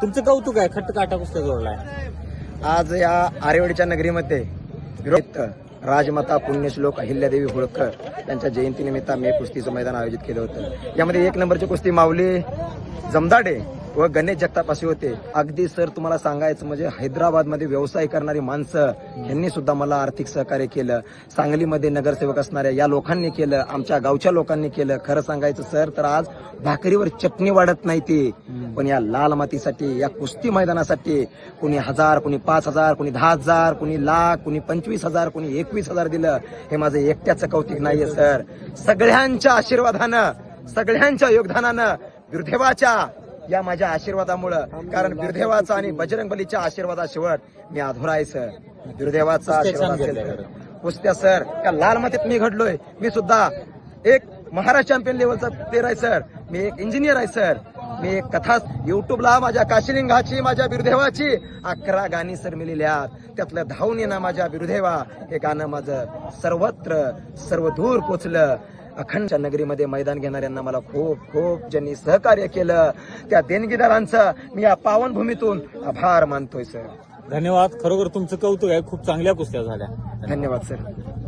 तुमचं कौतुक आहे, खट्ट काटा कुस्त्या जोडलाय. आज या आरेवाडीच्या नगरीमध्ये राजमाता पुण्यश्लोक अहिल्यादेवी होळकर यांच्या जयंतीनिमित्त मी कुस्तीचं मैदान आयोजित केलं होतं. यामध्ये 1 नंबरची कुस्ती माऊली जमदाडे व गणेश जगताप असे होते. अगदी सर तुम्हाला सांगायचं म्हणजे हैदराबादमध्ये व्यवसाय करणारी माणसं यांनी सुद्धा मला आर्थिक सहकार्य केलं. सांगलीमध्ये नगरसेवक असणाऱ्या या लोकांनी केलं, आमच्या गावच्या लोकांनी केलं. खरं सांगायचं सर तर आज भाकरीवर चटणी वाढत नाही ती, पण या लाल मातीसाठी, या कुस्ती मैदानासाठी कुणी 1000, कुणी 5000, कुणी 10,000, कुणी लाख, कुणी 25,000, कुणी 21,000 दिलं. हे माझं एकट्याचं कौतुक नाहीये सर, सगळ्यांच्या आशीर्वादानं, सगळ्यांच्या योगदानानं, बिरदेवाच्या या माझ्या आशीर्वादामुळं, कारण बिरदेवाचा आणि बजरंगबलीच्या आशीर्वादाशिवाय मी अधुरा आहे सर. बिरदेवाचा आशीर्वाद असेल तर कुस्त्या सर त्या लाल मातीत मी घडलोय. मी सुद्धा एक महाराष्ट्र चॅम्पियन लेवलचा प्लेअर आहे सर. मी एक इंजिनियर आहे सर. मी एक कथा युट्यूबला माझ्या काशिलिंगाची, माझ्या बिरदेवाची 11 गाणी सर मी लिहिल्यात. त्यातलं धावून येणं माझ्या बिरदेवा हे गाणं माझं सर्वत्र सर्वदूर पोचलं. अखंड नगरीमध्ये मैदान घेणाऱ्यांना मला खूप खूप ज्यांनी सहकार्य केलं त्या देणगीदारांचं मी या पावनभूमीतून आभार मानतोय सर. धन्यवाद. खरोखर तुमचं कौतुक आहे, खूप चांगल्या कुस्त्या झाल्या. धन्यवाद सर.